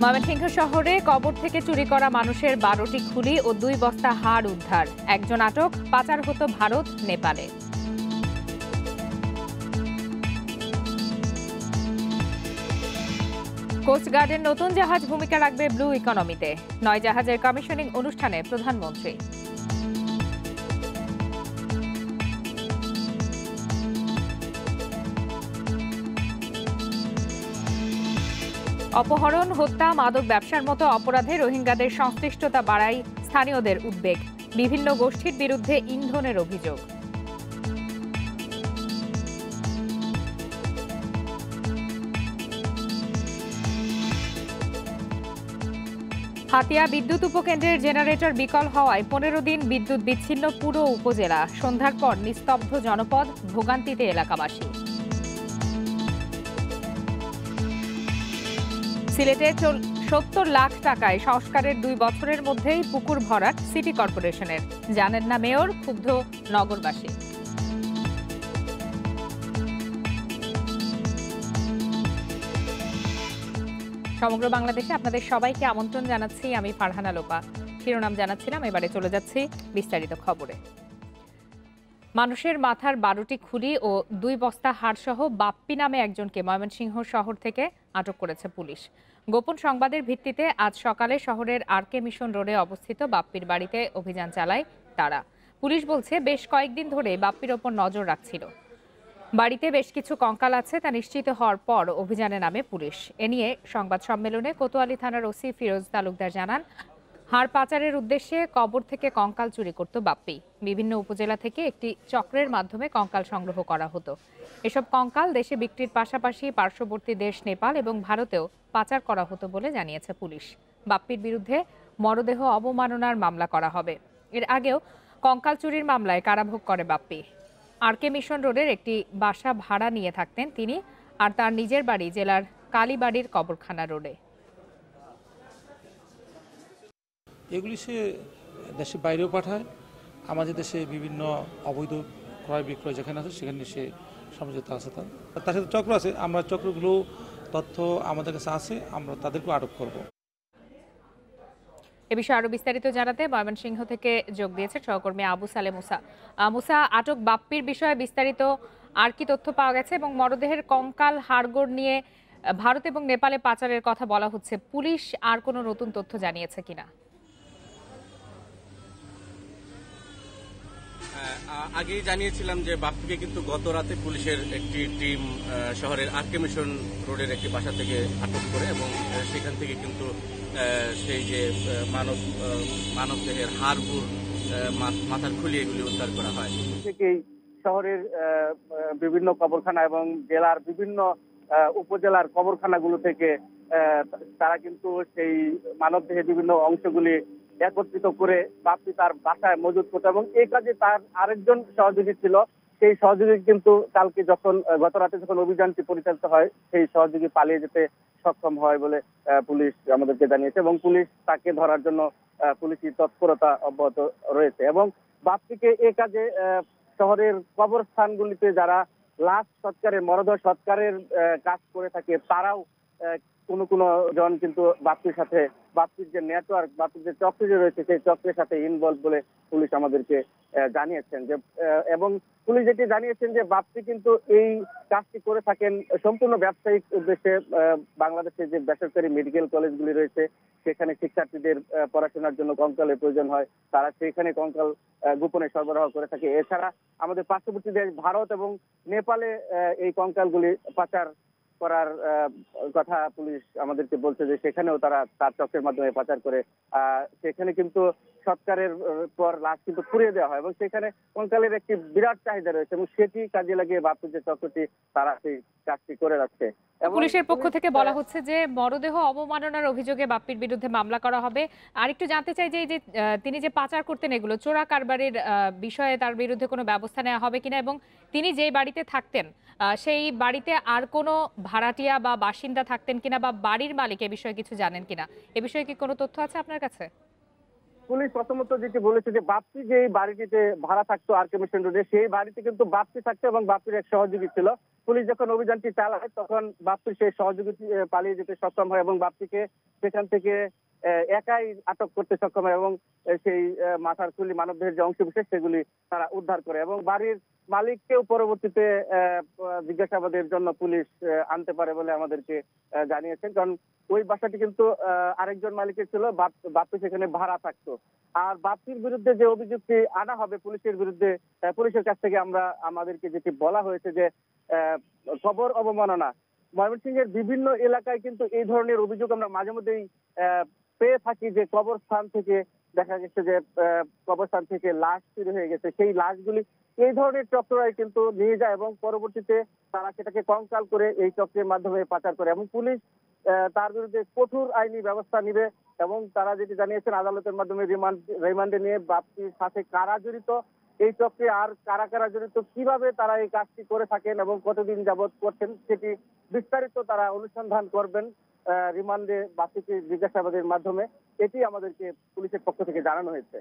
ময়মনসিংহ শহরে কবর থেকে চুরি করা মানুষের 12টি খুলি ও 2 বস্তা হাড় উদ্ধার। একজন আটক, পাচার হতো ভারত, নেপালে। কোস্টগার্ডের নতুন জাহাজ ভূমিকা রাখবে ব্লু ইকোনমিতে। 9 জাহাজের কমিশনিং অনুষ্ঠানে প্রধানমন্ত্রী। অপহরণ, হত্যা, মাদক ব্যবসার মতো অপরাধে রোহিঙ্গাদের সংশ্লিষ্টতা বাড়ায় স্থানীয়দের উদ্বেগ। বিভিন্ন গোষ্ঠীর বিরুদ্ধে ইন্ধনের অভিযোগ। হাতিয়া বিদ্যুৎ উপকেন্দ্রের জেনারেটর বিকল হওয়ায় 15 দিন বিদ্যুৎ বিচ্ছিন্ন পুরো উপজেলা। সন্ধ্যার পর নিস্তব্ধ জনপদ, ভোগান্তিতে এলাকাবাসী। সিলেটে 70 লাখ টাকায় সংস্কারের 2 বছরের মধ্যেই পুকুর ভরাট সিটি কর্পোরেশনের। জানেন না মেয়র, ক্ষুব্ধ নগরবাসী। সমগ্র বাংলাদেশে আপনাদের সবাইকে আমন্ত্রণ জানাচ্ছি। আমি ফারহানা লোপা। শিরোনাম জানাচ্ছিলাম, এবারে চলে যাচ্ছি বিস্তারিত খবরে। মানুষের মাথার 12টি খুলি ও 2 বস্তা হাড়সহ বাপ্পি নামে একজনকে ময়মনসিংহ শহর থেকে আটক করেছে পুলিশ। গোপন সংবাদের ভিত্তিতে আজ সকালে শহরের আরকে মিশন রোডে অবস্থিত বাপ্পির বাড়িতে অভিযান চালায় তারা। পুলিশ বলছে, বেশ কয়েকদিন ধরে বাপ্পির ওপর নজর রাখছিল। বাড়িতে বেশ কিছু কঙ্কাল আছে তা নিশ্চিত হওয়ার পর অভিযানে নামে পুলিশ। এ নিয়ে সংবাদ সম্মেলনে কোতোয়ালি থানার ওসি ফিরোজ তালুকদার জানান, হাড় পাচারের উদ্দেশ্যে কবর থেকে কঙ্কাল চুরি করত বাপ্পি। বিভিন্ন উপজেলা থেকে একটি চক্রের মাধ্যমে কঙ্কাল সংগ্রহ করা হতো। এসব কঙ্কাল দেশে বিক্রির পাশাপাশি পার্শ্ববর্তী দেশ নেপাল এবং ভারতেও পাচার করা হতো বলে জানিয়েছে পুলিশ। বাপ্পির বিরুদ্ধে মরদেহ অবমাননার মামলা করা হবে। এর আগেও কঙ্কাল চুরির মামলায় কারাভোগ করে বাপ্পি। আরকে মিশন রোডের একটি বাসা ভাড়া নিয়ে থাকতেন তিনি, আর তার নিজের বাড়ি জেলার কালীবাড়ির কবরখানা রোডে। এগুলি সে দেশের বাইরেও পাঠায়। আমাদের দেশে বিভিন্ন অবৈধ ক্রয় বিক্রয় যেখানে আছে সেখানে সে সমঝোতা আছে। তার সাথে চক্র আছে। আমরা চক্রগুলো তথ্য আমাদের কাছে আছে, আমরা তাদেরকেও আটক করব। এ বিষয়ে আরো বিস্তারিত জানাতে ময়মনসিংহ থেকে যোগ দিয়েছে সহকর্মী আবু সালে মুসা। মুসা, আটক বাপ্পির বিষয়ে বিস্তারিত আর কি তথ্য পাওয়া গেছে এবং মরদেহের কঙ্কাল হাড়গোড় নিয়ে ভারত এবং নেপালে পাচারের কথা বলা হচ্ছে, পুলিশ আর কোনো নতুন তথ্য জানিয়েছে কিনা? আগেই জানিয়েছিলাম যে বাপ্পিকে কিন্তু গত রাতে পুলিশের একটি টিম শহরের আরকে মিশন রোডের একটি বাসা থেকে আটক করে এবং সেখান থেকে কিন্তু সেই যে মানব দেহের হাড়গুড়, মাথার খুলি এগুলি উদ্ধার করা হয়। থেকেই শহরের বিভিন্ন কবরখানা এবং জেলার বিভিন্ন উপজেলার কবরখানাগুলো থেকে তারা কিন্তু সেই মানবদেহের বিভিন্ন অংশগুলি একত্রিত করে বাপ্পি তার বাসায় মজুত করতো এবং এই কাজে তার আরেকজন সহযোগী ছিল। সেই সহযোগী কিন্তু কালকে গত রাতে যখন অভিযানটি পরিচালিত হয়, সেই সহযোগী পালিয়ে যেতে সক্ষম হয় বলে পুলিশ আমাদেরকে জানিয়েছে এবং পুলিশ তাকে ধরার জন্য পুলিশি তৎপরতা অব্যাহত রয়েছে। এবং বাপ্পিকে এ কাজে শহরের কবরস্থানগুলিতে যারা লাশ সৎকারের, মরদেহ সৎকারের কাজ করে থাকে তারাও কোনো জন কিন্তু বাপ্পির যে নেটওয়ার্ক, বাপ্পির যে চক্র যে রয়েছে সেই চক্রের সাথে ইনভলভ বলে পুলিশ আমাদেরকে জানিয়েছেন। যে এবং পুলিশ যেটি জানিয়েছেন যে বাপ্পি কিন্তু এই কাজটি করে থাকেন সম্পূর্ণ ব্যবসায়িক উদ্দেশ্যে। বাংলাদেশে যে বেসরকারি মেডিকেল কলেজগুলি রয়েছে সেখানে শিক্ষার্থীদের পড়াশোনার জন্য কঙ্কালের প্রয়োজন হয়, তারা সেখানে কঙ্কাল গোপনে সরবরাহ করে থাকে। এছাড়া আমাদের পার্শ্ববর্তী দেশ ভারত এবং নেপালে এই কঙ্কালগুলি পাচার করার কথা পুলিশ আমাদেরকে বলছে যে সেখানেও তারা তার চক্রের মাধ্যমে পাচার করে। সেখানে কিন্তু সৎকারের পর লাশ কিন্তু পুড়িয়ে দেওয়া হয় এবং সেখানে কঙ্কালের একটি বিরাট চাহিদা রয়েছে এবং সেটি কাজে লাগিয়ে বাপ্পির যে চক্রটি তারা সেই কাজটি করে যাচ্ছে। পুলিশের পক্ষ থেকে বলা হচ্ছে যে মরদেহ অবমাননার অভিযোগে বাপ্পির বিরুদ্ধে মামলা করা হবে। আর একটু জানতে চাই যে তিনি যে পাচার করতেন এগুলো চোরা কারবারের বিষয়ে তার বিরুদ্ধে কোনো ব্যবস্থা নেওয়া হবে কিনা এবং তিনি যেই বাড়িতে থাকতেন সেই বাড়িতে আর কোনো ভাড়াটিয়া বা বাসিন্দা থাকতেন কিনা বা বাড়ির মালিক এ বিষয়ে কিছু জানেন কিনা, এ বিষয়ে কি কোনো তথ্য আছে আপনার কাছে? পুলিশ প্রথমত যেটি বলেছে যে বাপ্পি যে বাড়িটিতে ভাড়া থাকতো আরকে মিশন রোডে, সেই বাড়িতে কিন্তু বাপ্পি থাকতো এবং বাপ্পির এক সহযোগী ছিল। পুলিশ যখন অভিযানটি চালায় তখন বাপ্পি সেই সহযোগী পালিয়ে যেতে সক্ষম হয় এবং বাপ্পিকে সেখান থেকে একাই আটক করতে সক্ষম হয় এবং সেই মাথার খুলি মানবদেহের যে অংশবিশেষ সেগুলি তারা উদ্ধার করে এবং বাড়ির মালিককেও পরবর্তীতে জিজ্ঞাসাবাদের জন্য পুলিশ আনতে পারে বলে আমাদেরকে জানিয়েছেন। কারণ ওই বাসাটি কিন্তু আরেকজন মালিকের ছিল, বাপ্পি সেখানে ভাড়া থাকতো। আর বাপ্পির বিরুদ্ধে যে অভিযোগটি আনা হবে পুলিশের বিরুদ্ধে, পুলিশের কাছ থেকে আমাদেরকে যেটি বলা হয়েছে যে কবর অবমাননা। ময়মনসিংহের বিভিন্ন এলাকায় কিন্তু এই ধরনের অভিযোগ আমরা মাঝে মধ্যেই পেয়ে থাকি যে কবরস্থান থেকে দেখা গেছে যে কবরস্থান থেকে লাশ চুরি হয়ে গেছে, সেই লাশগুলি এই ধরনের চক্ররাই কিন্তু নিয়ে যায় এবং পরবর্তীতে তারা সেটাকে কঙ্কাল করে এই চক্রের মাধ্যমে পাচার করে এবং পুলিশ তার বিরুদ্ধে কঠোর আইনি ব্যবস্থা নিবে এবং তারা যেটি জানিয়েছেন আদালতের মাধ্যমে রিমান্ডে নিয়ে বাপ্পির সাথে কারা জড়িত এই চক্রে আর কারা কারা জড়িত, কিভাবে তারা এই কাজটি করে থাকেন এবং কতদিন যাবৎ করছেন সেটি বিস্তারিত তারা অনুসন্ধান করবেন রিমান্ডে বাপ্পিকে জিজ্ঞাসাবাদের মাধ্যমে। এটি আমাদেরকে পুলিশের পক্ষ থেকে জানানো হয়েছে।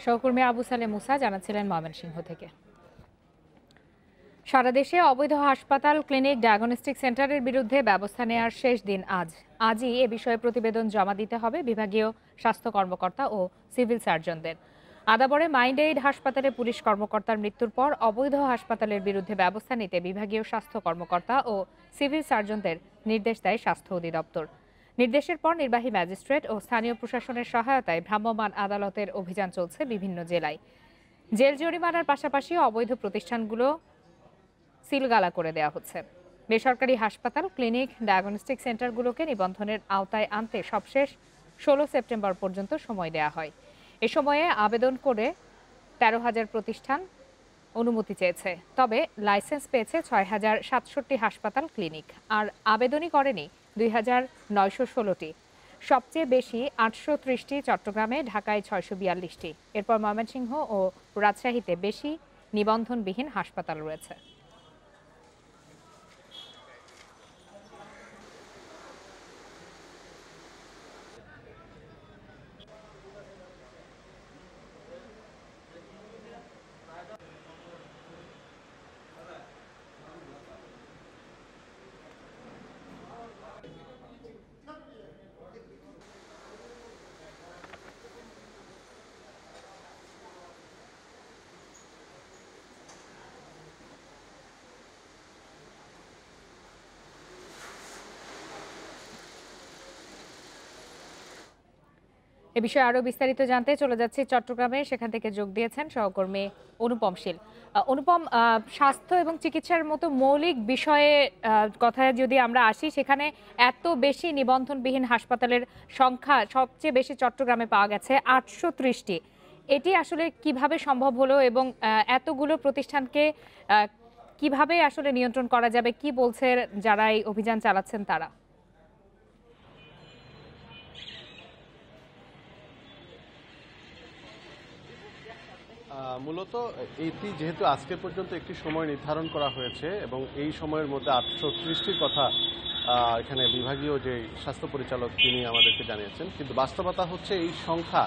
সহকর্মী আবু সালেম মুসা জানাচ্ছিলেন ময়মনসিংহ থেকে। সারা দেশে অবৈধ হাসপাতাল, ক্লিনিক, ডায়াগনস্টিক সেন্টারের বিরুদ্ধে ব্যবস্থা নেওয়ার শেষ দিন আজই এ বিষয়ে প্রতিবেদন জমা দিতে হবে বিভাগীয় স্বাস্থ্য কর্মকর্তা ও সিভিল সার্জনদের। আদাবরে মাইন্ড এইড হাসপাতালে পুলিশ কর্মকর্তার মৃত্যুর পর অবৈধ হাসপাতালের বিরুদ্ধে ব্যবস্থা নিতে বিভাগীয় স্বাস্থ্য কর্মকর্তা ও সিভিল সার্জনদের নির্দেশ দেয় স্বাস্থ্য অধিদপ্তর। নির্দেশের পর নির্বাহী ম্যাজিস্ট্রেট ও স্থানীয় প্রশাসনের সহায়তায় ভ্রাম্যমাণ আদালতের অভিযান চলছে বিভিন্ন জেলায়। জেল জরিমানার পাশাপাশি অবৈধ প্রতিষ্ঠানগুলো সিলগালা করে দেওয়া হচ্ছে। বেসরকারি হাসপাতাল, ক্লিনিক, ডায়াগনস্টিক সেন্টারগুলোকে নিবন্ধনের আওতায় আনতে সবশেষ 16 সেপ্টেম্বর পর্যন্ত সময় দেওয়া হয়। এ সময়ে আবেদন করে 13,000 প্রতিষ্ঠান অনুমতি চেয়েছে, তবে লাইসেন্স পেয়েছে 6,067 হাসপাতাল, ক্লিনিক, আর আবেদনই করেনি 2,916টি। সবচেয়ে বেশি 830টি চট্টগ্রামে, ঢাকায় 642টি। এরপর ময়মনসিংহ ও রাজশাহীতে বেশি নিবন্ধনবিহীন হাসপাতাল রয়েছে। এ বিষয়ে আরো বিস্তারিত জানতে চলে যাচ্ছি চট্টগ্রামে, সেখান থেকে যোগ দিয়েছেন সহকর্মী অনুপম শীল। অনুপম, স্বাস্থ্য এবং চিকিৎসার মতো মৌলিক বিষয়ে কথায় যদি আমরা আসি, সেখানে এত বেশি নিবন্ধনবিহীন হাসপাতালের সংখ্যা সবচেয়ে বেশি চট্টগ্রামে পাওয়া গেছে 830টি। এটি আসলে কিভাবে সম্ভব হলো এবং এতগুলো প্রতিষ্ঠানকে কিভাবে আসলে নিয়ন্ত্রণ করা যাবে, কি বলছে যারা এই অভিযান চালাচ্ছেন তারা? মূলত এটি যেহেতু আজকে পর্যন্ত একটি সময় নির্ধারণ করা হয়েছে এবং এই সময়ের মধ্যে 830টির কথা এখানে বিভাগীয় যে স্বাস্থ্য পরিচালক তিনি আমাদেরকে জানিয়েছেন, কিন্তু বাস্তবতা হচ্ছে এই সংখ্যা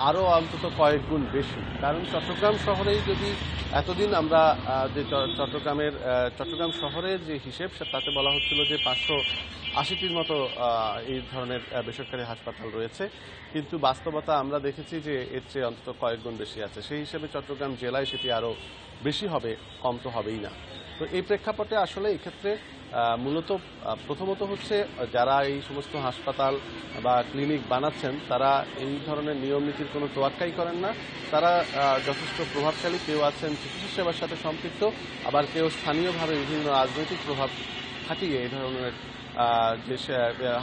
আরও অন্তত কয়েক গুণ বেশি। কারণ চট্টগ্রাম শহরেই যদি এতদিন আমরা যে চট্টগ্রাম শহরের যে হিসেব তাতে বলা হচ্ছিল যে 580টির মতো এই ধরনের বেসরকারি হাসপাতাল রয়েছে, কিন্তু বাস্তবতা আমরা দেখেছি যে এর চেয়ে অন্তত কয়েক গুণ বেশি আছে। সেই হিসেবে চট্টগ্রাম জেলায় সেটি আরও বেশি হবে, কম তো হবেই না। তো এই প্রেক্ষাপটে আসলে এক্ষেত্রে মূলত প্রথমত হচ্ছে যারা এই সমস্ত হাসপাতাল বা ক্লিনিক বানাচ্ছেন তারা এই ধরনের নিয়ম নীতির কোনো তোয়াক্কাই করেন না। তারা যথেষ্ট প্রভাবশালী, কেউ আছেন চিকিৎসা সেবার সাথে সম্পৃক্ত, আবার কেউ স্থানীয়ভাবে বিভিন্ন রাজনৈতিক প্রভাব খাটিয়ে এই ধরনের যে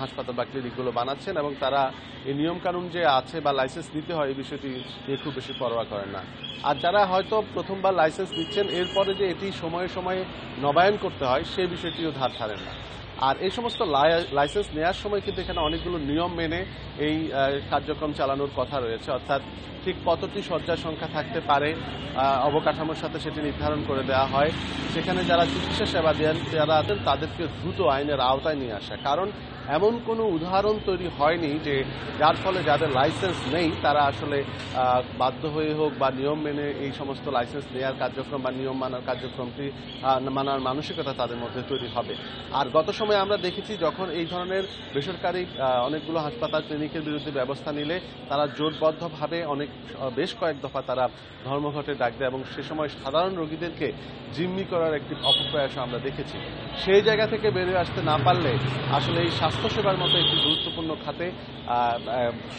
হাসপাতাল বা ক্লিনিকগুলো বানাচ্ছেন এবং তারা এই নিয়মকানুন যে আছে বা লাইসেন্স নিতে হয় এই বিষয়টি নিয়ে খুব বেশি পরোয়া করেন না। আর যারা হয়তো প্রথমবার লাইসেন্স নিচ্ছেন এরপরে যে এটি সময়ে সময়ে নবায়ন করতে হয় সেই বিষয়টিও ধার ধারেন না। আর এই সমস্ত লাইসেন্স নেওয়ার সময় কিন্তু এখানে অনেকগুলো নিয়ম মেনে এই কার্যক্রম চালানোর কথা রয়েছে, অর্থাৎ ঠিক কতটি শয্যা সংখ্যা থাকতে পারে অবকাঠামোর সাথে সেটি নির্ধারণ করে দেওয়া হয়। সেখানে যারা চিকিৎসা সেবা দেন যারা আছেন তাদেরকে দ্রুত আইনের আওতায় নিয়ে আসা, কারণ এমন কোনো উদাহরণ তৈরি হয়নি যে যার ফলে যাদের লাইসেন্স নেই তারা আসলে বাধ্য হয়ে হোক বা নিয়ম মেনে এই সমস্ত লাইসেন্স নেওয়ার কার্যক্রম বা নিয়ম মানার কার্যক্রমটি মানার মানসিকতা তাদের মধ্যে তৈরি হবে। আর গত সময়ে আমরা দেখেছি যখন এই ধরনের বেসরকারি অনেকগুলো হাসপাতাল ক্লিনিকের বিরুদ্ধে ব্যবস্থা নিলে তারা জোটবদ্ধভাবে বেশ কয়েক দফা তারা ধর্মঘটে ডাক দেয় এবং সে সময় সাধারণ রোগীদেরকে জিম্মি করার একটি অপপ্রয়াস আমরা দেখেছি। সেই জায়গা থেকে বেরিয়ে আসতে না পারলে আসলে এই স্বাস্থ্যসেবার মতো একটি গুরুত্বপূর্ণ খাতে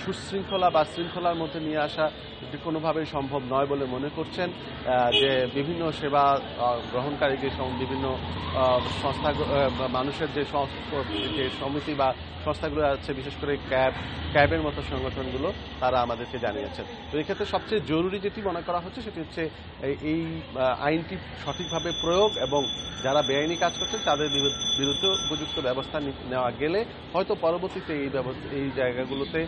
সুশৃঙ্খলা বা শৃঙ্খলার মধ্যে নিয়ে আসা এটি কোনোভাবেই সম্ভব নয় বলে মনে করছেন যে বিভিন্ন সেবা গ্রহণকারী যে বিভিন্ন সংস্থা মানুষের যে সমিতি বা সংস্থাগুলো আছে, বিশেষ করে ক্যাবের মতো সংগঠনগুলো, তারা আমাদেরকে জানিয়েছেন। তো এক্ষেত্রে সবচেয়ে জরুরি যেটি মনে করা হচ্ছে সেটি হচ্ছে এই আইনটি সঠিকভাবে প্রয়োগ এবং যারা বেআইনি কাজ করছেন তাদের বিরুদ্ধে উপযুক্ত ব্যবস্থা নেওয়া গেলে হয়তো পরবর্তীতে এই জায়গাগুলোতে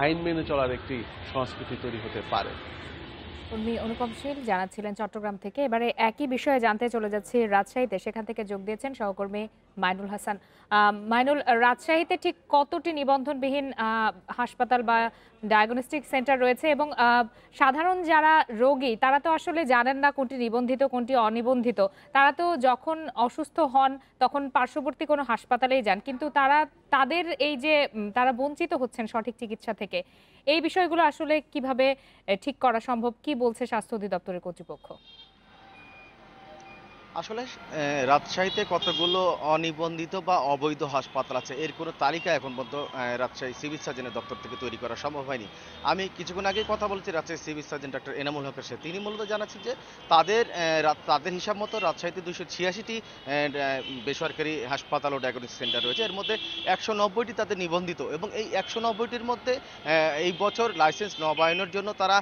আইন মেনে চলার একটি সংস্কৃতি তৈরি হতে পারে। উনি অনুপম শীল জানাচ্ছিলেন চট্টগ্রাম থেকে। এবারে একই বিষয়ে জানতে চলে যাচ্ছি রাজশাহীতে, সেখান থেকে যোগ দিয়েছেন সহকর্মী মাইনুল হাসান। মাইনুল, রাজশাহীতে ঠিক কতটি নিবন্ধনবিহীন হাসপাতাল বা ডায়াগনস্টিক সেন্টার রয়েছে এবং সাধারণ যারা রোগী তারা তো আসলে জানেন না কোনটি নিবন্ধিত কোনটি অনিবন্ধিত। তারা তো যখন অসুস্থ হন তখন পার্শ্ববর্তী কোনো হাসপাতালেই যান, কিন্তু তাদের এই যে তারা বঞ্চিত হচ্ছেন সঠিক চিকিৎসা থেকে, এই বিষয়গুলো আসলে কিভাবে ঠিক করা সম্ভব, কি বলছে স্বাস্থ্য অধিদপ্তরের কর্তৃপক্ষ? আসলে রাজশাহীতে কতগুলো অনিবন্ধিত বা অবৈধ হাসপাতাল আছে এর কোনো তালিকা এখন পর্যন্ত রাজশাহী সিভিল সার্জনের দপ্তর থেকে তৈরি করা সম্ভব হয়নি। আমি কিছুক্ষণ আগে কথা বলছি Rajshahi civil surgeon doctor Enamul হকের সাথে। তিনি মূলত জানাচ্ছেন যে তাদের হিসাব মতো রাজশাহীতে 286টি বেসরকারি হাসপাতাল ও ডায়াগনস্টিক সেন্টার রয়েছে, এর মধ্যে 190টি তাদের নিবন্ধিত এবং এই 190টির মধ্যে এই বছর লাইসেন্স নবায়নের জন্য তারা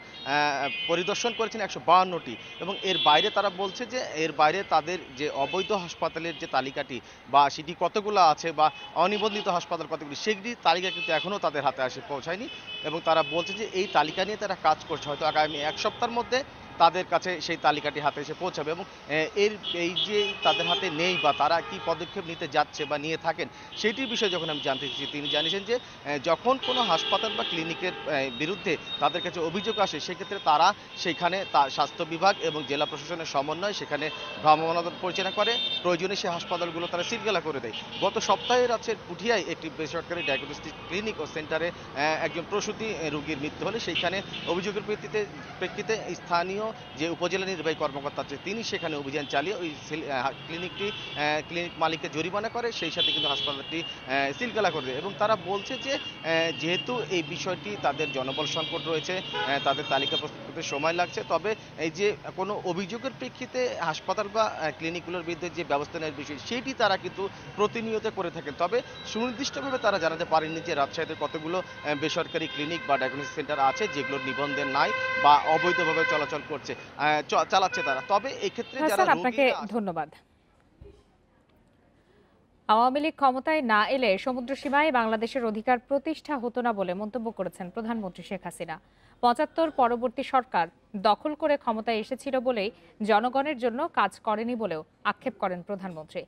পরিদর্শন করেছেন 152টি এবং এর বাইরে তারা বলছে যে এর বাইরে তাদের যে অবৈধ হাসপাতালের যে তালিকাটি বা সেটি কতগুলো আছে বা অনিবন্ধিত হাসপাতাল কতগুলি, সেগুলি তালিকা কিন্তু এখনও তাদের হাতে পৌঁছায়নি এবং তারা বলছে যে এই তালিকা নিয়ে তারা কাজ করছে, হয়তো আগামী এক সপ্তাহের মধ্যে তাদের কাছে সেই তালিকাটি হাতে এসে পৌঁছাবে এবং এই যে তাদের হাতে নেই বা তারা কি পদক্ষেপ নিতে যাচ্ছে বা নিয়ে থাকেন সেটির বিষয়ে যখন আমি জানতে চাইছি, তিনি জানিয়েছেন যে যখন কোনো হাসপাতাল বা ক্লিনিকের বিরুদ্ধে তাদের কাছে অভিযোগ আসে সেক্ষেত্রে তারা সেখানে স্বাস্থ্য বিভাগ এবং জেলা প্রশাসনের সমন্বয়ে সেখানে ভ্রাম্যমাণ পরিচালনা করে, প্রয়োজনে সেই হাসপাতালগুলো তারা সিলগালা করে দেয়। গত সপ্তাহে রাজ্যের পুঠিয়ায় একটি বেসরকারি ডায়াগনস্টিক ক্লিনিক ও সেন্টারে একজন প্রসূতি রোগীর মৃত্যু হলে সেইখানে অভিযোগের প্রেক্ষিতে স্থানীয় যে উপজেলা নির্বাহী কর্মকর্তা আছে তিনি সেখানে অভিযান চালিয়ে ওই ক্লিনিক মালিককে জরিমানা করে, সেই সাথে কিন্তু হাসপাতালটি সিলগালা করে দেয় এবং তারা বলছে যে যেহেতু এই বিষয়টি তাদের জনবল সংকট রয়েছে, তাদের তালিকা প্রস্তুত করতে সময় লাগছে, তবে এই যে কোনো অভিযোগের প্রেক্ষিতে হাসপাতাল বা ক্লিনিকগুলোর বিরুদ্ধে যে ব্যবস্থা নেওয়ার বিষয় সেটি তারা কিন্তু প্রতিনিয়ত করে থাকেন। তবে সুনির্দিষ্টভাবে তারা জানাতে পারেননি যে রাজশাহীতে কতগুলো বেসরকারি ক্লিনিক বা ডায়াগনস্টিক সেন্টার আছে যেগুলোর নিবন্ধন নাই বা অবৈধভাবে চলাচল চালাচ্ছে তারা। তবে এক্ষেত্রে যারা আপনাকে ধন্যবাদ। আওয়ামী লীগ ক্ষমতায় না এলে সমুদ্র সীমায় বাংলাদেশের অধিকার প্রতিষ্ঠা হতো না বলে মন্তব্য করেছেন প্রধানমন্ত্রী শেখ হাসিনা। ৭৫ পরবর্তী সরকার দখল করে ক্ষমতায় এসেছিল বলেই জনগণের জন্য কাজ করেনি বলেও আক্ষেপ করেন প্রধানমন্ত্রী।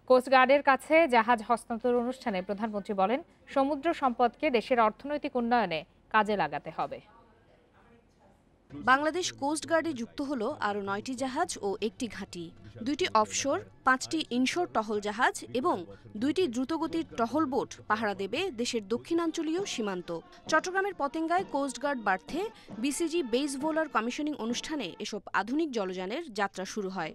কোস্টগার্ডের কাছে জাহাজ হস্তান্তর অনুষ্ঠানে প্রধানমন্ত্রী বলেন, সমুদ্র সম্পদকে দেশের অর্থনৈতিক উন্নয়নে কাজে লাগাতে হবে। বাংলাদেশ কোস্টগার্ডে যুক্ত হলো আরও 9টি জাহাজ ও একটি ঘাঁটি, 2টি অফশোর, 5টি ইনশোর টহল জাহাজ এবং 2টি দ্রুতগতির টহল বোট পাহারা দেবে দেশের দক্ষিণাঞ্চলীয় সীমান্ত। চট্টগ্রামের পতেঙ্গায় কোস্টগার্ড বার্থে বিসিজি বেস বোলার কমিশনিং অনুষ্ঠানে এসব আধুনিক জলযানের যাত্রা শুরু হয়।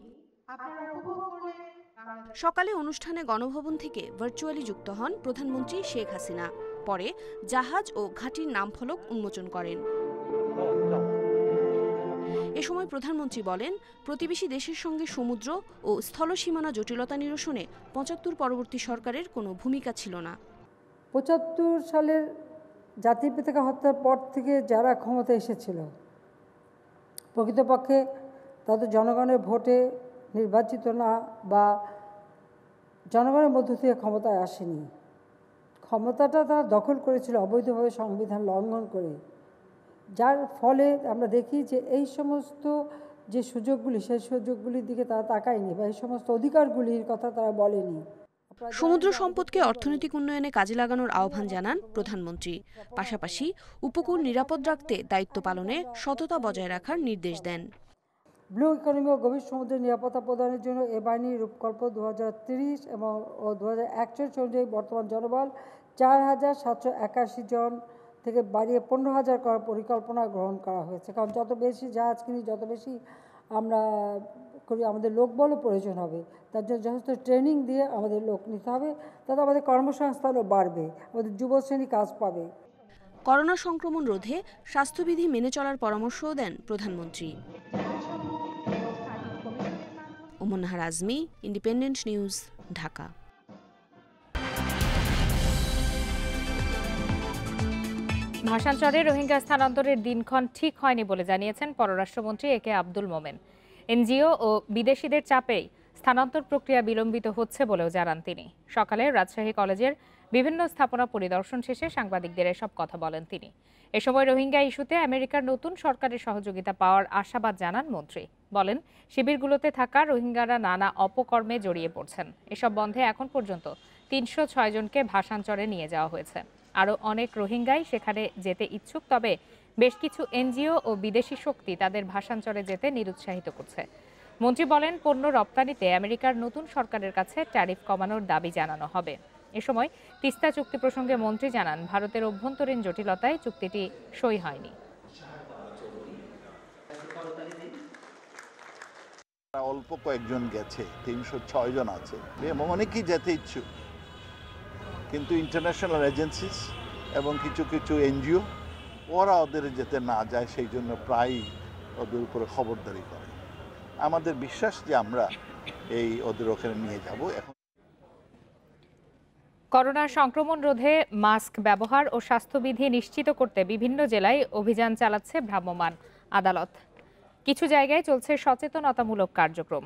সকালে অনুষ্ঠানে গণভবন থেকে ভার্চুয়ালি যুক্ত হন প্রধানমন্ত্রী শেখ হাসিনা। পরে জাহাজ ও ঘাঁটির নামফলক উন্মোচন করেন। এ সময় প্রধানমন্ত্রী বলেন, প্রতিবেশী দেশের সঙ্গে সমুদ্র ও স্থলসীমানা জটিলতা নিরসনে ৭৫ পরবর্তী সরকারের কোনো ভূমিকা ছিল না। ৭৫ সালের জাতির পিতাকে হত্যার পর থেকে যারা ক্ষমতা এসেছিল প্রকৃতপক্ষে তাদের জনগণের ভোটে নির্বাচিত না বা জনগণের মধ্য থেকে ক্ষমতায় আসেনি। ক্ষমতাটা তারা দখল করেছিল অবৈধভাবে সংবিধান লঙ্ঘন করে, যার ফলে আমরা দেখি যে এই সমস্ত যে সুযোগগুলি, সেই সুযোগগুলির দিকে তারা তাকায়নি বা এই সমস্ত অধিকারগুলির কথা তারা বলেনি। সমুদ্র সম্পদকে অর্থনৈতিক উন্নয়নে কাজে লাগানোর আহ্বান জানান প্রধানমন্ত্রী। পাশাপাশি উপকূল নিরাপদ রাখতে দায়িত্ব পালনে সততা বজায় রাখার নির্দেশ দেন। ব্লু ইকোনমি ও গভীর সমুদ্রের নিরাপত্তা প্রদানের জন্য এ বাহিনীর রূপকল্প 2030 এবং 2041 অনুযায়ী বর্তমান জনবল 4,781 জন থেকে বাড়িয়ে 15,000 করার পরিকল্পনা গ্রহণ করা হয়েছে। কারণ যত বেশি জাহাজ কিনি, যত বেশি আমরা করি, আমাদের লোকবলও প্রয়োজন হবে। তার জন্য যথেষ্ট ট্রেনিং দিয়ে আমাদের লোক নিতে হবে, তাতে আমাদের কর্মসংস্থানও বাড়বে, আমাদের যুবশ্রেণী কাজ পাবে। করোনা সংক্রমণ রোধে স্বাস্থ্যবিধি মেনে চলার পরামর্শও দেন প্রধানমন্ত্রী। ওমনাহার আজমি, ইন্ডিপেন্ডেন্ট নিউজ, ঢাকা। ভাষান্তরে রোহিঙ্গা স্থানান্তরের দিনক্ষণ ঠিক হয়নি বলে জানিয়েছেন পররাষ্ট্রমন্ত্রী একে আব্দুল মোমেন। এনজিও ও বিদেশিদের চাপেই স্থানান্তর প্রক্রিয়া বিলম্বিত হচ্ছে বলেও জানান তিনি। সকালে রাজশাহী কলেজের বিভিন্ন স্থাপনা পরিদর্শন শেষে সাংবাদিকদের এসব কথা বলেন তিনি। এ সময় রোহিঙ্গা ইস্যুতে আমেরিকার নতুন সরকারের সহযোগিতা পাওয়ার আশাবাদ জানান মন্ত্রী। বলেন, শিবিরগুলোতে থাকা রোহিঙ্গারা নানা অপকর্মে জড়িয়ে পড়ছেন। এসব বন্ধে এখন পর্যন্ত 306 জনকে ভাষান্তরে নিয়ে যাওয়া হয়েছে। আরও অনেক রোহিঙ্গাই সেখানে যেতে ইচ্ছুক, তবে বেশ কিছু এনজিও ও বিদেশি শক্তি তাদের ভাষান্তরে যেতে নিরুৎসাহিত করছে। মন্ত্রী বলেন, পণ্য রপ্তানিতে আমেরিকার নতুন সরকারের কাছে ট্যারিফ কমানোর দাবি জানানো হবে। এ সময় তিস্তা চুক্তি প্রসঙ্গে মন্ত্রী জানান, ভারতের অভ্যন্তরীণ জটিলতায় চুক্তিটি সই হয়নি। অল্প কয়েকজন গেছে, 306 জন আছে এবং অনেকেই যেতে ইচ্ছুক, কিন্তু ইন্টারন্যাশনাল এজেন্সিস এবং কিছু কিছু এনজিও ওরা ওদের যেতে না যায়, সেই জন্য প্রায়ই ওদের উপরে খবরদারি করে। আমাদের বিশ্বাস যে আমরা ওদের ওখানে নিয়ে যাব। এখন করোনা সংক্রমণ রোধে মাস্ক ব্যবহার ও স্বাস্থ্যবিধি নিশ্চিত করতে বিভিন্ন জেলায় অভিযান চালাচ্ছে ভ্রাম্যমাণ আদালত। কিছু জায়গায় চলছে সচেতনতামূলক কার্যক্রম।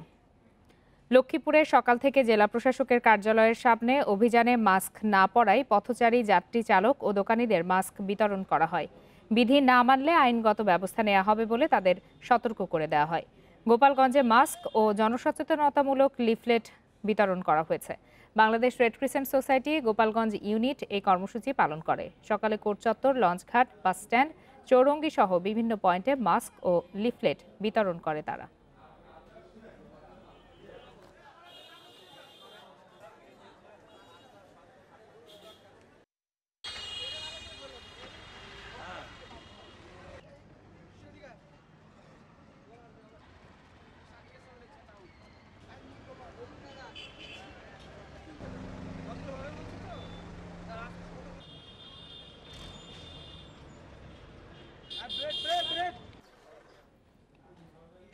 লক্ষ্মীপুরে সকাল থেকে জেলা প্রশাসকের কার্যালয়ের সামনে অভিযানে মাস্ক না পরায় পথচারী, যাত্রী চালক ও দোকানীদের মাস্ক বিতরণ করা হয়। বিধি না মানলে আইনগত ব্যবস্থা নেওয়া হবে বলে তাদের সতর্ক করে দেওয়া হয়। গোপালগঞ্জে মাস্ক ও জনসচেতনতামূলক লিফলেট বিতরণ করা হয়েছে। Bangladesh red crescent society Gopalganj unit এই কর্মসূচি পালন করে। সকালে কোর্ট চত্বর, লঞ্চঘাট, বাসস্ট্যান্ড, চৌরঙ্গি সহ বিভিন্ন পয়েন্টে মাস্ক ও লিফলেট বিতরণ করে তারা।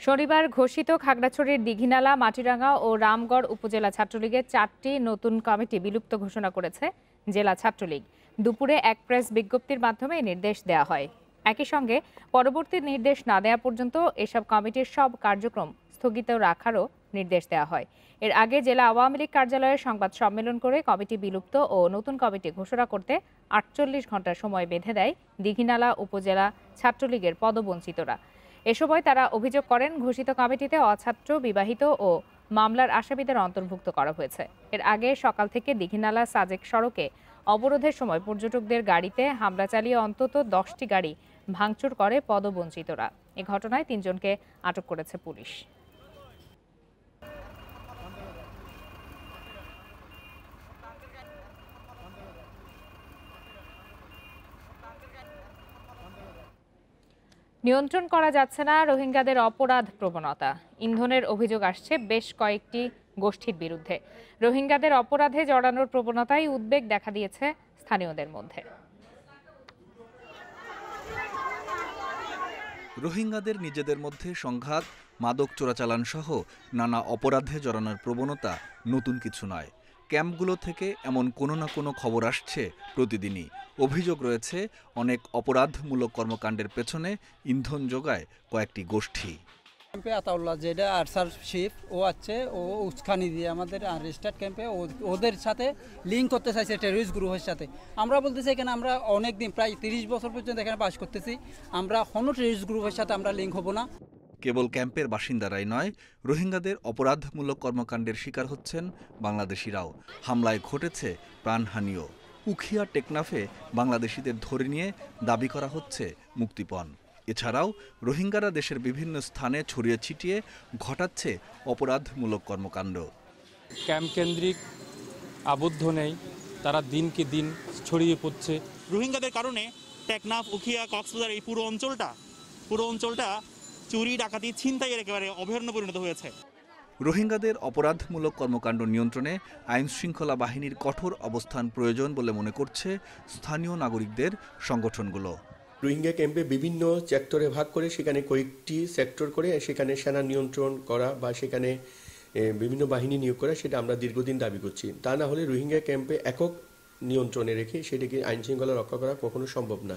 শনিবার ঘোষিত খাগড়াছড়ির দীঘিনালা, মাটিরাঙ্গা ও রামগড় উপজেলা ছাত্রলীগের 4টি নতুন কমিটি বিলুপ্ত ঘোষণা করেছে জেলা ছাত্রলীগ। দুপুরে এক প্রেস বিজ্ঞপ্তির মাধ্যমে এই নির্দেশ দেওয়া হয়। একই সঙ্গে পরবর্তী নির্দেশ না দেওয়া পর্যন্ত এসব কমিটির সব কার্যক্রম স্থগিত রাখারও নির্দেশ দেওয়া হয়। এর আগে জেলা আওয়ামী লীগ কার্যালয়ে সংবাদ সম্মেলন করে কমিটি বিলুপ্ত ও নতুন কমিটি ঘোষণা করতে 48 ঘন্টা সময় বেঁধে দেয় দীঘিনালা উপজেলা ছাত্রলীগের পদবঞ্চিতরা। এ সময় তারা অভিযোগ করেন, ঘোষিত কমিটিতে অছাত্র, বিবাহিত ও মামলার আসামিদের অন্তর্ভুক্ত করা হয়েছে। এর আগে সকাল থেকে দীঘিনালা সাজেক সড়কে অবরোধের সময় পর্যটকদের গাড়িতে হামলা চালিয়ে অন্তত 10টি গাড়ি ভাঙচুর করে পদবঞ্চিতরা। এ ঘটনায় 3 জনকে আটক করেছে পুলিশ। নিয়ন্ত্রণ করা যাচ্ছে না রোহিঙ্গাদের অপরাধ প্রবণতা। ইন্ধনের অভিযোগ আসছে বেশ কয়েকটি গোষ্ঠীর বিরুদ্ধে। রোহিঙ্গাদের অপরাধে জড়ানোর প্রবণতায় উদ্বেগ দেখা দিয়েছে স্থানীয়দের মধ্যে। রোহিঙ্গাদের নিজেদের মধ্যে সংঘাত, মাদক চোরাচালান সহ নানা অপরাধে জড়ানোর প্রবণতা নতুন কিছু নয়। ক্যাম্পগুলো থেকে এমন কোনো না কোনো খবর আসছে প্রতিদিনই। অভিযোগ রয়েছে অনেক অপরাধমূলক কর্মকাণ্ডের পেছনে ইন্ধন যোগায় কয়েকটি গোষ্ঠী। ক্যাম্পে আতাউল্লাহ যেটা আরসার শিফ ও আছে, ও উস্কানি দিয়ে আমাদের রেজিস্টার্ড ক্যাম্পে ওদের সাথে লিঙ্ক করতে চাইছে টেররিস্ট গ্রুপের সাথে। আমরা বলতেছি এখানে আমরা অনেক দিন প্রায় 30 বছর পর্যন্ত এখানে বাস করতেছি, আমরা কোনো টেররিস্ট গ্রুপের সাথে আমরা লিঙ্ক হব না। কেবল ক্যাম্পের বাসিন্দারাই নয়, রোহিঙ্গাদের অপরাধমূলক কর্মকাণ্ডের শিকার হচ্ছেন বাংলাদেশিরাও। হামলায় ঘটেছে প্রাণহানিও। উখিয়া টেকনাফে বাংলাদেশিদের ধরে নিয়ে দাবি করা হচ্ছে মুক্তিপণ। এছাড়াও রোহিঙ্গারা দেশের বিভিন্ন স্থানে ছড়িয়ে ছিটিয়ে ঘটাচ্ছে অপরাধমূলক কর্মকাণ্ড। ক্যাম্প কেন্দ্রিক আবদ্ধ নেই, তারা দিনকে দিন ছড়িয়ে পড়ছে। রোহিঙ্গাদের কারণে টেকনাফ, উখিয়া, কক্সবাজার এই পুরো অঞ্চলটা চুরি, ডাকাতি, ছিনতাইয়ের একেবারে অভয়ারণ্যে পরিণত হয়েছে। রোহিঙ্গাদের অপরাধমূলক কর্মকাণ্ড নিয়ন্ত্রণে আইন শৃঙ্খলা বাহিনীর কঠোর অবস্থান প্রয়োজন বলে মনে করছে স্থানীয় নাগরিকদের সংগঠনগুলো। রোহিঙ্গা ক্যাম্পে বিভিন্ন সেক্টরে ভাগ করে সেখানে কয়েকটি সেক্টর করে সেখানে সেনা নিয়ন্ত্রণ করা বা সেখানে বিভিন্ন বাহিনী নিয়োগ করা, সেটা আমরা দীর্ঘদিন দাবি করছি। তা না হলে রোহিঙ্গা ক্যাম্পে একক নিয়ন্ত্রণে রেখে সেটাকে আইন শৃঙ্খলা রক্ষা করা কখনো সম্ভব না।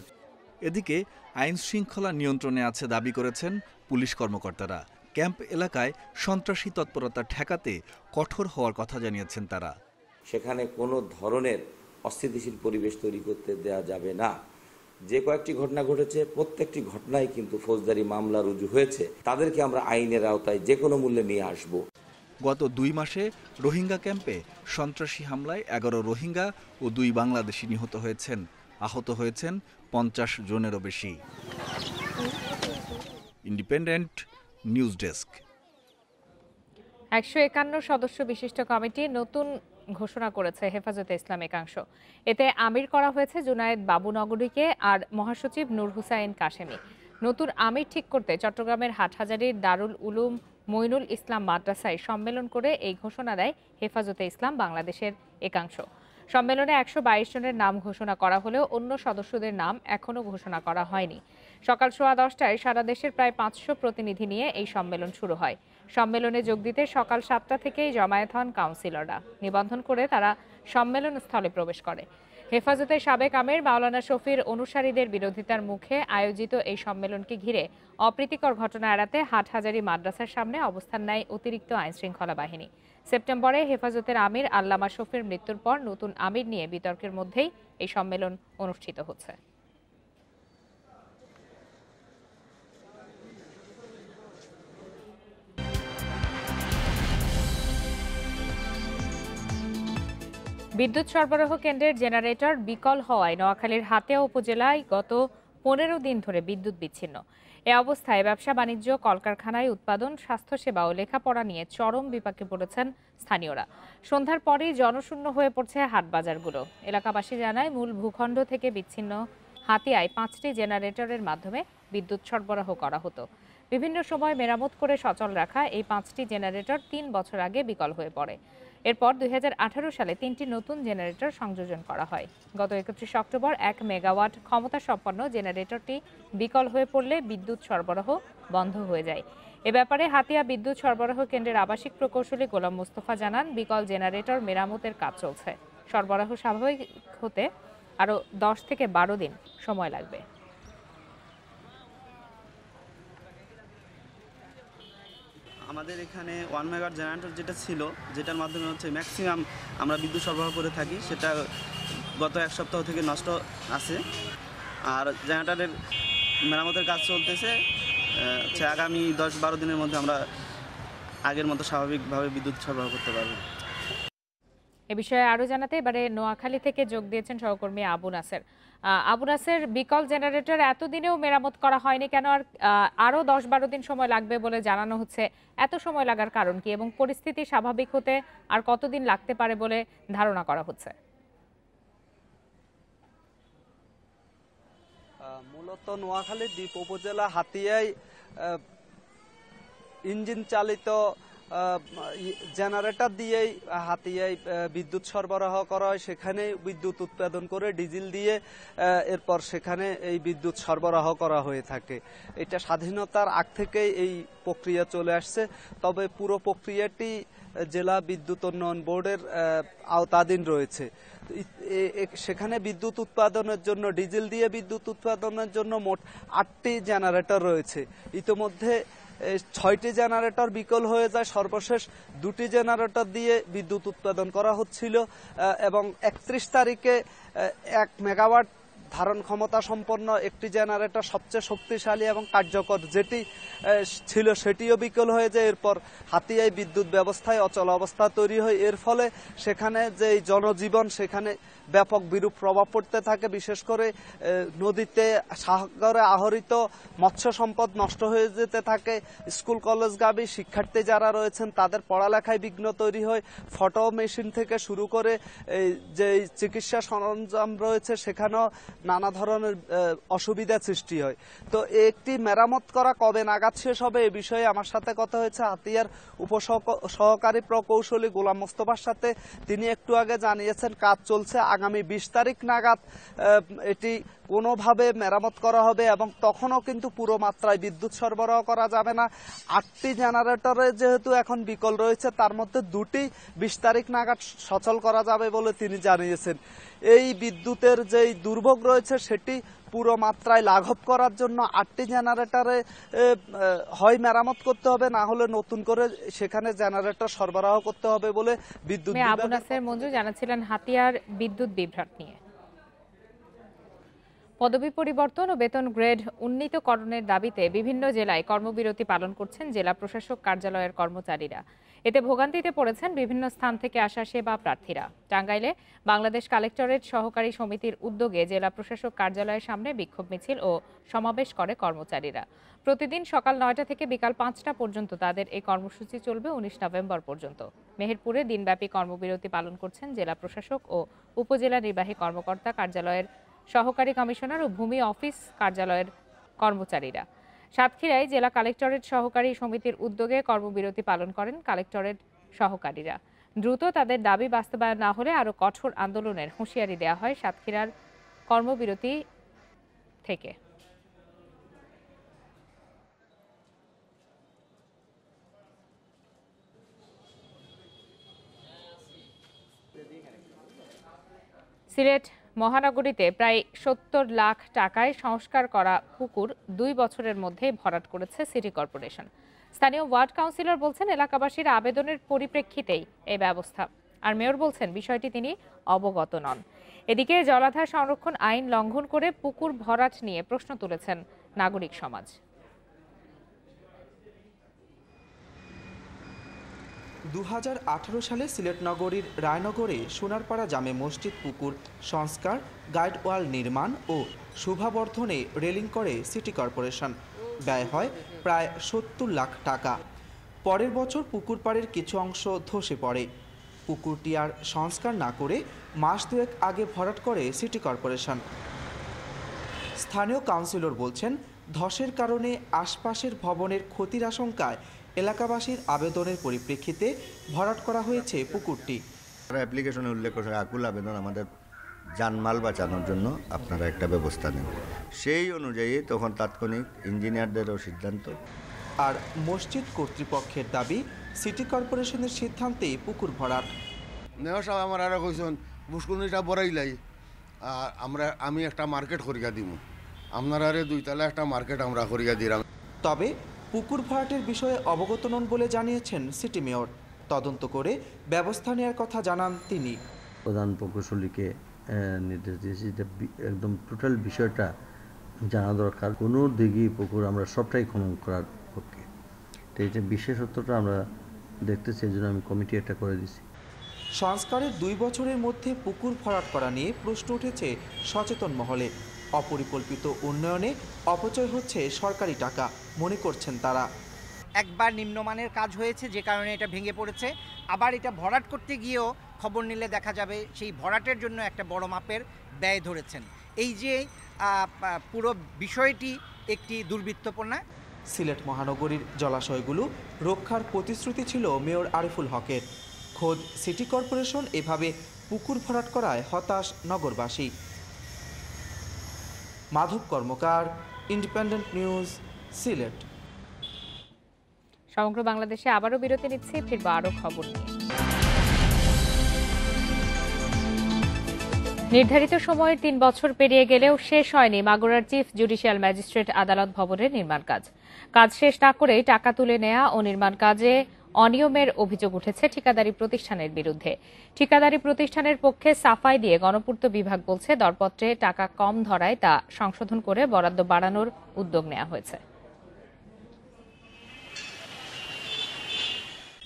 এদিকে আইন শৃঙ্খলা নিয়ন্ত্রণে আছে দাবি করেছেন পুলিশ কর্মকর্তারা। ক্যাম্প এলাকায় সন্ত্রাসী তৎপরতা ঠেকাতে কঠোর হওয়ার কথা জানিয়েছেন তারা। সেখানে কোনো ধরনের অস্থিতিশীল পরিবেশ তৈরি করতে দেওয়া যাবে না। যে কয়েকটি ঘটনা ঘটেছে প্রত্যেকটি ঘটনায় কিন্তু ফৌজদারি মামলা রুজু হয়েছে, তাদেরকে আমরা আইনের আওতায় যে কোনো মূল্যে নিয়ে আসব। গত 2 মাসে রোহিঙ্গা ক্যাম্পে সন্ত্রাসী হামলায় 11 রোহিঙ্গা ও 2 বাংলাদেশি নিহত হয়েছেন। আহত হয়েছেন 50 জনেরও বেশি। Independent news desk. 151 সদস্য বিশিষ্ট কমিটি নতুন ঘোষণা করেছে হেফাজতে ইসলাম একাংশ। এতে আমির করা হয়েছে জুনায়েদ বাবুনগরীকে আর মহাসচিব নূর হুসাইন কাশেমি। নতুন আমির ঠিক করতে চট্টগ্রামের হাটহাজারীর দারুল উলুম মইনুল ইসলাম মাদ্রাসায় সম্মেলন করে এই ঘোষণা দেয় হেফাজতে ইসলাম বাংলাদেশের একাংশ। সম্মেলনে 122 জনের নাম ঘোষণা করা হলেও অন্য সদস্যদের নাম এখনও ঘোষণা করা হয়নি। সকাল 10:15টায় সারা দেশের প্রায় 500 প্রতিনিধি নিয়ে এই সম্মেলন শুরু হয়। সম্মেলনে যোগ দিতে সকাল 7টা থেকেই জমায়েত হন কাউন্সিলররা। নিবন্ধন করে তারা সম্মেলন স্থলে প্রবেশ করে। হেফাজতের সাবেক আমির মাওলানা শফির অনুসারীদের বিরোধিতার মুখে আয়োজিত এই সম্মেলনকে ঘিরে অপ্রীতিকর ঘটনা এড়াতে হাটহাজারী মাদ্রাসার সামনে অবস্থান নেয় অতিরিক্ত আইনশৃঙ্খলা বাহিনী। সেপ্টেম্বরে হেফাজতের আমির আল্লামা শফির মৃত্যুর পর নতুন আমির নিয়ে বিতর্কের মধ্যেই এই সম্মেলন অনুষ্ঠিত হচ্ছে। বিদ্যুৎ সরবরাহ কেন্দ্রের জেনারেটর বিকল হওয়ায় নোয়াখালীর হাতিয়া উপজেলায় গত 15 দিন ধরে বিদ্যুৎ বিচ্ছিন্ন। এ অবস্থায় ব্যবসা বাণিজ্য, কলকারখানায় উৎপাদন, স্বাস্থ্যসেবা ও লেখাপড়া নিয়ে চরম বিপাকে পড়েছেন স্থানীয়রা। সন্ধ্যার পরই জনশূন্য হয়ে পড়ছে হাটবাজারগুলো। এলাকাবাসী জানায় মূল ভূখণ্ড থেকে বিচ্ছিন্ন হাতিয়ায় 5টি জেনারেটরের মাধ্যমে বিদ্যুৎ সরবরাহ করা হতো। বিভিন্ন সময় মেরামত করে সচল রাখা এই 5টি জেনারেটর 3 বছর আগে বিকল হয়ে পড়ে। এরপর 2018 সালে 3টি নতুন জেনারেটর সংযোজন করা হয়। গত 31 অক্টোবর 1 মেগাওয়াট ক্ষমতা সম্পন্ন জেনারেটরটি বিকল হয়ে পড়লে বিদ্যুৎ সরবরাহ বন্ধ হয়ে যায়। এ ব্যাপারে হাতিয়া বিদ্যুৎ সরবরাহ কেন্দ্রের আবাসিক প্রকৌশলী গোলাম মোস্তফা জানান, বিকল জেনারেটর মেরামতের কাজ চলছে। সরবরাহ স্বাভাবিক হতে আরও 10 থেকে 12 দিন সময় লাগবে। আমাদের এখানে 1 মেগাওয়াট জেনারেটর যেটা ছিল, যেটার মাধ্যমে হচ্ছে ম্যাক্সিমাম আমরা বিদ্যুৎ সরবরাহ করে থাকি, সেটা গত 1 সপ্তাহ থেকে নষ্ট আছে। আর জেনারেটরের মেরামতের কাজ চলতেছে। আগামী 10-12 দিনের মধ্যে আমরা আগের মতো স্বাভাবিকভাবে বিদ্যুৎ সরবরাহ করতে পারবো। এ বিষয়ে আরও জানাতে এবারে নোয়াখালী থেকে যোগ দিয়েছেন সহকর্মী আবু নাসের। আবু নাসের, বিকল জেনারেটর এতদিনেও মেরামত করা হয়নি কেন, আর আরও 10-12 দিন সময় লাগবে বলে জানানো হচ্ছে। এত সময় লাগার কারণ কি এবং পরিস্থিতি স্বাভাবিক হতে আর কতদিন লাগতে পারে বলে ধারণা করা হচ্ছে? মূলত নোয়াখালী দ্বীপ উপজেলা হাতিয়ায় ইঞ্জিন চালিত জেনারেটর দিয়েই হাতিয়ায় বিদ্যুৎ সরবরাহ করা হয়। সেখানে বিদ্যুৎ উৎপাদন করে ডিজেল দিয়ে এরপর সেখানে এই বিদ্যুৎ সরবরাহ করা হয়ে থাকে। এটা স্বাধীনতার আগ থেকেই এই প্রক্রিয়া চলে আসছে। তবে পুরো প্রক্রিয়াটি জেলা বিদ্যুৎ উন্নয়ন বোর্ডের আওতাধীন রয়েছে। সেখানে বিদ্যুৎ উৎপাদনের জন্য, ডিজেল দিয়ে বিদ্যুৎ উৎপাদনের জন্য মোট 8টি জেনারেটর রয়েছে। ইতিমধ্যে 6টি জেনারেটর বিকল হয়ে যায়। সর্বশেষ 2টি জেনারেটর দিয়ে বিদ্যুৎ উৎপাদন করা হচ্ছিল এবং 31 তারিখে 1 মেগাওয়াট ধারণ ক্ষমতা সম্পন্ন একটি জেনারেটর সবচেয়ে শক্তিশালী এবং কার্যকর যেটি ছিল সেটিও বিকল হয়ে যায়। এরপর হাতিয়ায় বিদ্যুৎ ব্যবস্থায় অচল অবস্থা তৈরি হয়। এর ফলে সেখানে যে জনজীবন সেখানে ব্যাপক বিরূপ প্রভাব পড়তে থাকে। বিশেষ করে নদীতে সাগরে আহরিত মৎস্য সম্পদ নষ্ট হয়ে যেতে থাকে। স্কুল কলেজগামী শিক্ষার্থী যারা রয়েছেন তাদের পড়ালেখায় বিঘ্ন তৈরি হয়। ফটো মেশিন থেকে শুরু করে যে চিকিৎসা সরঞ্জাম রয়েছে সেখানেও নানা ধরনের অসুবিধা সৃষ্টি হয়। তো একটি মেরামত করা কবে নাগাদ শেষ হবে এ বিষয়ে আমার সাথে কথা হয়েছে হাতিয়ার উপসহকারী প্রকৌশলী গোলাম মোস্তফার সাথে। তিনি একটু আগে জানিয়েছেন কাজ চলছে, আগামী 20 তারিখ নাগাদ এটি কোনোভাবে মেরামত করা হবে এবং তখনও কিন্তু পুরো মাত্রায় বিদ্যুৎ সরবরাহ করা যাবে না। 8টি জেনারেটরে যেহেতু এখন বিকল রয়েছে তার মধ্যে 2টি 20 তারিখ নাগাদ সচল করা যাবে বলে তিনি জানিয়েছেন। এই বিদ্যুতের যেই দুর্ভোগ রয়েছে সেটি পুরো মাত্রায় লাঘব করার জন্য 8টি জেনারেটরে হয় মেরামত করতে হবে, না হলে নতুন করে সেখানে জেনারেটর সরবরাহ করতে হবে বলে বিদ্যুৎ আবু নাসের মঞ্জু জানাচ্ছিলেন হাতিয়ার বিদ্যুৎ বিভ্রাট নিয়ে। পদবি পরিবর্তন ও বেতন গ্রেড উন্নীতকরণের দাবিতে বিভিন্ন জেলায় কর্মবিরতি পালন করছেন জেলা প্রশাসক কার্যালয়ের কর্মচারীরা। এতে ভোগান্তিতে পড়েছেন বিভিন্ন স্থান থেকে আসা সেবা প্রার্থীরা। টাঙ্গাইলে বাংলাদেশ কালেক্টরেট সহকারী সমিতির উদ্যোগে জেলা প্রশাসক কার্যালয়ের সামনে বিক্ষোভ মিছিল ও সমাবেশ করে কর্মচারীরা। প্রতিদিন সকাল 9টা থেকে বিকাল 5টা পর্যন্ত তাদের এই কর্মসূচি চলবে 19 নভেম্বর পর্যন্ত। মেহেরপুরে দিনব্যাপী কর্মবিরতি পালন করছেন জেলা প্রশাসক ও উপজেলা নির্বাহী কর্মকর্তা কার্যালয়ের সহকারী কমিশনার ও ভূমি অফিস কার্যালয়ের কর্মচারীরা। সাতক্ষীরায় জেলা কালেক্টরেট সহকারী সমিতির উদ্যোগে কর্মবিরতি পালন করেন কালেক্টরেট সহকারীরা। দ্রুত তাদের দাবি বাস্তবায়ন না হলে আরও কঠোর আন্দোলনের হুঁশিয়ারি দেওয়া হয় সাতক্ষীরার কর্মবিরতি থেকে। সিলেট মহানগরীতে প্রায় 70 লাখ টাকায় সংস্কার করা পুকুর 2 বছরের মধ্যে ভরাট করেছে সিটি কর্পোরেশন। স্থানীয় ওয়ার্ড কাউন্সিলর বলছেন এলাকাবাসীর আবেদনের পরিপ্রেক্ষিতেই এই ব্যবস্থা, আর মেয়র বলছেন বিষয়টি তিনি অবগত নন। এদিকে জলাধার সংরক্ষণ আইন লঙ্ঘন করে পুকুর ভরাট নিয়ে প্রশ্ন তুলেছেন নাগরিক সমাজ। 2018 সালে সিলেট নগরীর রায়নগরে সোনারপাড়া জামে মসজিদ পুকুর সংস্কার, গাইড ওয়াল নির্মাণ ও শোভাবর্ধনে রেলিং করে সিটি কর্পোরেশন। ব্যয় হয় প্রায় 70 লাখ টাকা। পরের বছর পুকুর পাড়ের কিছু অংশ ধসে পড়ে। পুকুরটি আর সংস্কার না করে মাস দুয়েক আগে ভরাট করে সিটি কর্পোরেশন। স্থানীয় কাউন্সিলর বলছেন ধসের কারণে আশপাশের ভবনের ক্ষতির আশঙ্কায় এলাকাবাসীর আবেদনের পরিপ্রেক্ষিতে ভরাট করা হয়েছে পুকুরটি। অ্যাপ্লিকেশনে উল্লেখ করে আকুল আবেদন আমাদের জানমাল বাঁচানোর জন্য আপনারা একটা ব্যবস্থা নেন, সেই অনুযায়ী তখন তাৎক্ষণিক ইঞ্জিনিয়ারদেরও সিদ্ধান্ত। আর মসজিদ কর্তৃপক্ষের দাবি সিটি কর্পোরেশনের সিদ্ধান্তে পুকুর ভরাট। মেয়র সাহেব আমার আরো কইছেন বুসকুনিটা বড়াইলাই আর আমি একটা মার্কেট করিয়া দিব, আপনারা 2 তলা একটা মার্কেট আমরা করিয়া দিলাম। তবে পুকুর ভরাটের বিষয়ে অবগত নন বলে জানিয়েছেন সিটি মেয়র। তদন্ত করে ব্যবস্থা নেওয়ার কথা জানান তিনি। প্রধান প্রকৌশলীকে নির্দেশ দিয়েছি যে একদম টোটাল বিষয়টা জানা দরকার। কোনো দিকেই পুকুর আমরা সবটাই খনন করার পক্ষে, তো এই যে বিশেষত্বটা আমরা দেখতেছি, এই জন্য আমি কমিটি একটা করে দিছি। সংস্কারের 2 বছরের মধ্যে পুকুর ভরাট করা নিয়ে প্রশ্ন উঠেছে সচেতন মহলে। অপরিকল্পিত উন্নয়নে অপচয় হচ্ছে সরকারি টাকা মনে করছেন তারা। একবার নিম্নমানের কাজ হয়েছে যে কারণে এটা ভেঙে পড়েছে, আবার এটা ভরাট করতে গিয়েও খবর নিলে দেখা যাবে সেই ভরাটের জন্য একটা বড় মাপের ব্যয় ধরেছেন। এই যে পুরো বিষয়টি একটি দুর্বৃত্তপনা। সিলেট মহানগরীর জলাশয়গুলো রক্ষার প্রতিশ্রুতি ছিল মেয়র আরিফুল হকের। খোদ সিটি কর্পোরেশন এভাবে পুকুর ভরাট করায় হতাশ নগরবাসী। মাধব কর্মকার, ইন্ডিপেন্ডেন্ট নিউজ, সিলেট। সমগ্র বাংলাদেশে আবারও বিরতি নিচ্ছে, ফিরবো আরো খবর নিয়ে। নির্ধারিত সময়ের 3 বছর পেরিয়ে গেলেও শেষ হয়নি মাগুরার চিফ জুডিশিয়াল ম্যাজিস্ট্রেট আদালত ভবনের নির্মাণ কাজ। কাজ শেষ না করেই টাকা তুলে নেওয়া ও নির্মাণ কাজে অনিয়মের অভিযোগ উঠেছে ঠিকাদারি প্রতিষ্ঠানের বিরুদ্ধে। ঠিকাদারি প্রতিষ্ঠানের পক্ষে সাফাই দিয়ে গণপূর্ত বিভাগ বলছে, দরপত্রে টাকা কম ধরায় তা সংশোধন করে বরাদ্দ বাড়ানোর উদ্যোগ নেওয়া হয়েছে।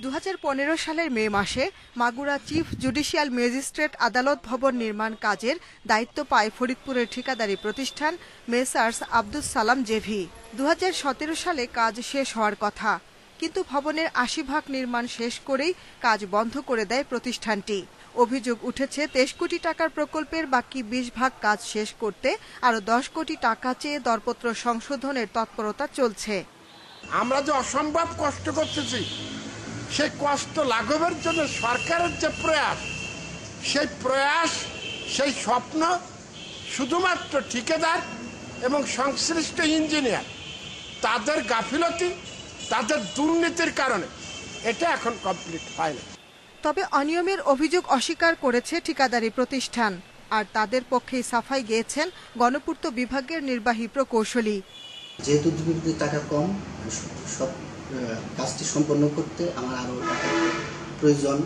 2015 সালের মে মাসে মাগুরা চিফ জুডিশিয়াল ম্যাজিস্ট্রেট আদালত ভবন নির্মাণ কাজের দায়িত্ব পায় ফরিদপুরের ঠিকাদারি প্রতিষ্ঠান মেসার্স আব্দুস সালাম জেভি। 2017 সালে কাজ শেষ হওয়ার কথা, কিন্তু ভবনের 80% নির্মাণ শেষ করেই কাজ বন্ধ করে দেয় প্রতিষ্ঠানটি। অভিযোগ উঠেছে 23 কোটি টাকার প্রকল্পের বাকি 20% কাজ শেষ করতে আরো 10 কোটি টাকা চেয়ে দরপত্র সংশোধনের তৎপরতা চলছে। আমরা যে অসম্ভব কষ্ট করতেছি, সেই কষ্ট লাঘবের জন্য সরকারের যে প্রয়াস, সেই প্রয়াস, সেই স্বপ্ন শুধুমাত্র ঠিকাদার এবং সংশ্লিষ্ট ইঞ্জিনিয়ার তাদের গাফিলতি, তাদের দুর্নীতির কারণে এটা এখন কমপ্লিট হয়নি। তবে অনিয়মের অভিযোগ অস্বীকার করেছে ঠিকাদারি প্রতিষ্ঠান, আর তাদের পক্ষেই সাফাই গেয়েছেন গণপূর্ত বিভাগের নির্বাহী প্রকৌশলী। যেহেতু টাকা কম, সব কাজটি সম্পন্ন করতে আমার আরও টাকার প্রয়োজন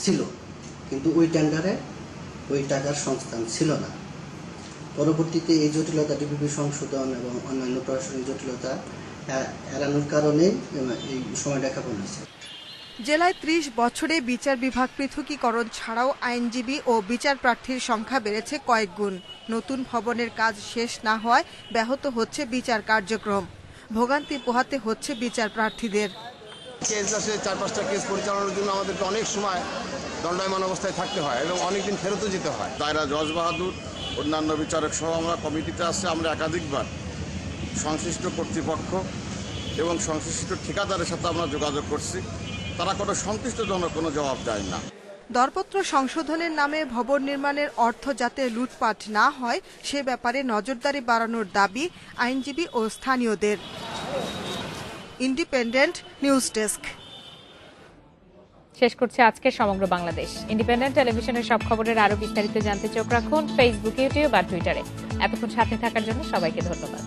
ছিল, কিন্তু ওই টেন্ডারে ওই টাকার সংস্থান ছিল না। পরবর্তীতে এই জটিলতা, ডিপিপি সংশোধন এবং অন্যান্য প্রশাসনিক জটিলতা এড়ানোর কারণে এই সময়টা ক্ষেপণ হয়েছে। জেলায় 30 বছরে বিচার বিভাগ পৃথকীকরণ ছাড়াও আইনজীবী ও বিচার প্রার্থীর সংখ্যা বেড়েছে কয়েক গুণ। নতুন ভবনের কাজ শেষ না হওয়ায় ব্যাহত হচ্ছে বিচার কার্যক্রম। ভোগান্তি পোহাতে হচ্ছে বিচার প্রার্থীদের। কেস আসে 4-5টা কেস পরিচালনার জন্য আমাদেরকে অনেক সময় দণ্ডায়মান অবস্থায় থাকতে হয় এবং অনেকদিন ফেরতও যেতে হয়। দায়রা জজ বাহাদুর, অন্যান্য বিচারক সহ আমরা কমিটিতে আসছে, আমরা একাধিকবার সংশ্লিষ্ট কর্তৃপক্ষ এবং সংশ্লিষ্ট ঠিকাদারের সাথে আমরা যোগাযোগ করছি, তারা কোনো সন্তুষ্টজনক কোনো জবাব দেয় না। দরপত্র সংশোধনের নামে ভবন নির্মাণের অর্থ যাতে লুটপাট না হয় সে ব্যাপারে নজরদারি বাড়ানোর দাবি আইনজীবী ও স্থানীয়দের। Independent news desk. শেষ করছে আজকের সমগ্র বাংলাদেশ। ইন্ডিপেন্ডেন্ট টেলিভিশনের সব খবরের আরো বিস্তারিত জানতে চোখ রাখুন ফেসবুক, ইউটিউব আর টুইটারে। এতক্ষণ সাথে থাকার জন্য সবাইকে ধন্যবাদ।